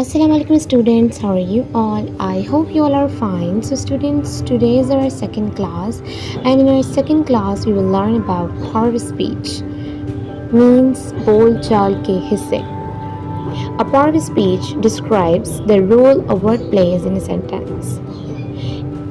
Assalamu alaikum students, how are you all? I hope you all are fine. So students, today is our second class, and in our second class we will learn about part of speech, means बोल चाल के हिस्से. A part of speech describes the role a word plays in a sentence.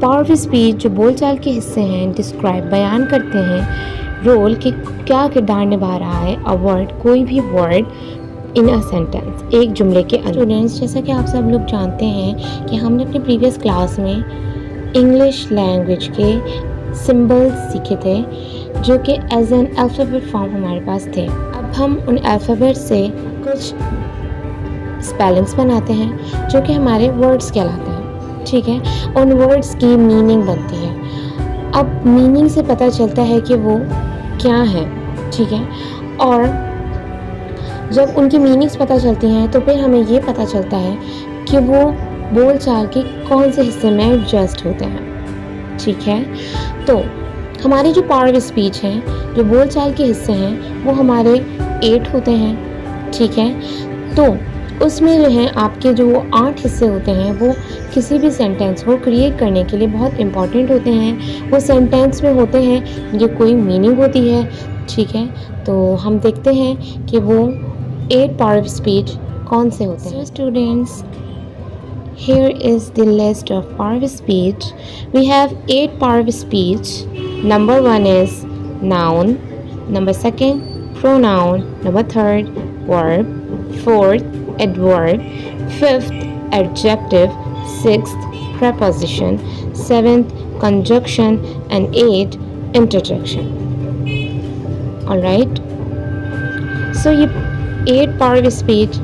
Part of speech जो बोल चाल के हिस्से हैं describe बयान करते हैं रोल कि क्या किरदार निभा रहा है a word, कोई भी word इन अ सेंटेंस, एक जुमले के अंदर. स्टूडेंट्स, जैसा कि आप सब लोग जानते हैं कि हमने अपनी प्रीवियस क्लास में इंग्लिश लैंग्वेज के सिंबल्स सीखे थे जो कि एज एन अल्फ़ाबेट फॉर्म हमारे पास थे. अब हम उन अल्फ़ाबेट से कुछ स्पेलिंग्स बनाते हैं जो कि हमारे वर्ड्स कहलाते हैं. ठीक है, उन वर्ड्स की मीनिंग बनती है. अब मीनिंग से पता चलता है कि वो क्या है. ठीक है, और जब उनकी मीनिंग्स पता चलती हैं तो फिर हमें ये पता चलता है कि वो बोल चाल के कौन से हिस्से में एडजस्ट होते हैं. ठीक है, तो हमारी जो पार्ट ऑफ स्पीच हैं, जो बोल चाल के हिस्से हैं, वो हमारे 8 होते हैं. ठीक है, तो उसमें जो है आपके जो 8 हिस्से होते हैं वो किसी भी सेंटेंस को क्रिएट करने के लिए बहुत इम्पॉर्टेंट होते हैं. वो सेंटेंस में होते हैं, ये कोई मीनिंग होती है. ठीक है, तो हम देखते हैं कि वो 8 part of speech कौन से होते हैं. So students, here is the list of part of speech. We have 8 part of speech. Number 1 is noun. Number 2 pronoun. Number 3 verb. 4th adverb. 5th adjective. 6th preposition. 7th conjunction and 8th interjection. Alright. So ये 8 part of speech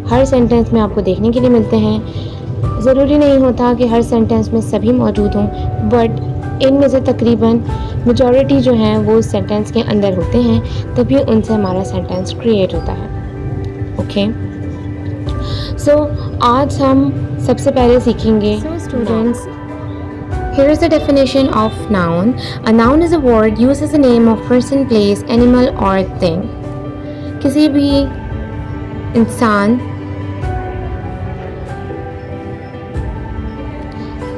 her sentence में आपको देखने के लिए मिलते हैं. ज़रूरी नहीं होता कि हर सेंटेंस में सभी मौजूद हों, बट इनमें से तकरीबन मेजॉरिटी जो हैं वो सेंटेंस के अंदर होते हैं, तभी उनसे हमारा सेंटेंस क्रिएट होता है. ओके, सो आज हम सबसे पहले सीखेंगे. Students, here is the definition of noun. A noun is a word used as a name of person, place, animal or thing. किसी भी इंसान,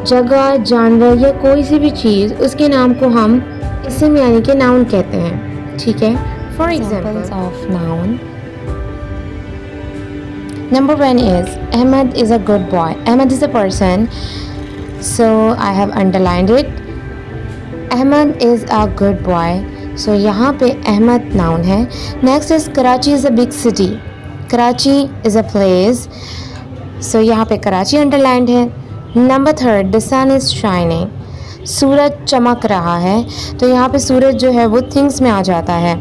जगह, जानवर या कोई सी भी चीज़, उसके नाम को हम इसम यानी कि नाउन कहते हैं. ठीक है, for examples of noun. Number 1 is Ahmed is a good boy. Ahmed is a person, so I have underlined it. Ahmed is a good boy, so यहाँ पे अहमद नाउन है. Next is Karachi is a big city. Karachi is a place, so यहाँ पे Karachi underlined है. Number 3 the sun is shining. सूरज चमक रहा है, तो यहाँ पे सूरज जो है वो थिंग्स में आ जाता है.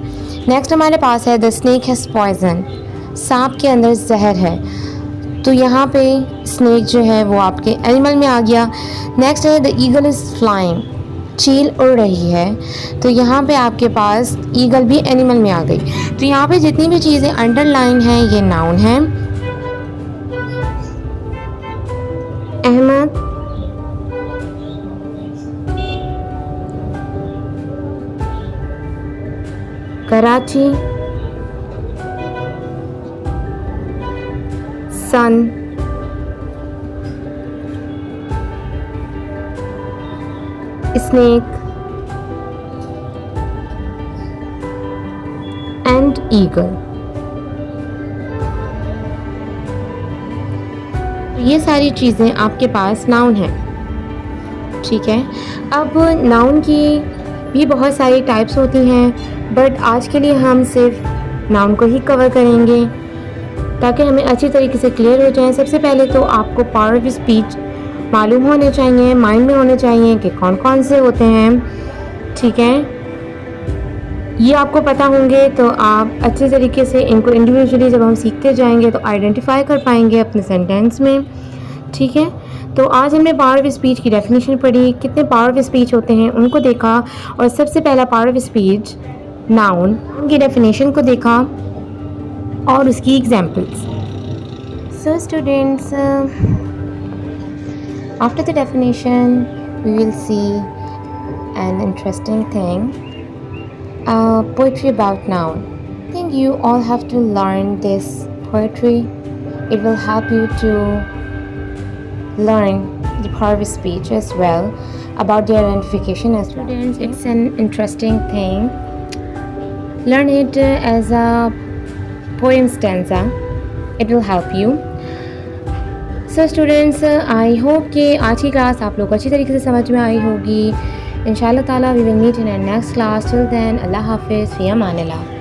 नेक्स्ट हमारे पास है द स्नेक हैज़ पॉइजन. सांप के अंदर जहर है, तो यहाँ पे स्नेक जो है वो आपके एनिमल में आ गया. नेक्स्ट है द ईगल इज़ फ्लाइंग. चील उड़ रही है, तो यहाँ पे आपके पास ईगल भी एनिमल में आ गई. तो यहाँ पे जितनी भी चीज़ें अंडरलाइन हैं ये नाउन हैं. अहमद, कराची, सन, snake and eagle. ये सारी चीज़ें आपके पास नाउन हैं. ठीक है, अब नाउन की भी बहुत सारी टाइप्स होती हैं, बट आज के लिए हम सिर्फ नाउन को ही कवर करेंगे ताकि हमें अच्छी तरीके से क्लियर हो जाए. सबसे पहले तो आपको पार्ट ऑफ स्पीच मालूम होने चाहिए, माइंड में होने चाहिए कि कौन कौन से होते हैं. ठीक है, ये आपको पता होंगे तो आप अच्छे तरीके से इनको इंडिविजुअली जब हम सीखते जाएंगे तो आइडेंटिफाई कर पाएंगे अपने सेंटेंस में. ठीक है, तो आज हमने पार्ट ऑफ स्पीच की डेफिनेशन पढ़ी, कितने पार्ट ऑफ स्पीच होते हैं उनको देखा, और सबसे पहला पार्ट ऑफ स्पीच नाउन की डेफिनेशन को देखा और उसकी examples. So students, after the definition we will see an interesting thing, poetry about noun. I think you all have to learn this poetry It will help you to learn the part of speech as well, about the identification as well. Students, it's an interesting thing. Learn it as a poem stanza. It will help you. So students, I hope कि आज की class आप लोग को अच्छी तरीके से समझ में आई होगी. इंशाल्लाह ताला we will meet in our next class. Till then, Allah Hafiz, fi amanillah.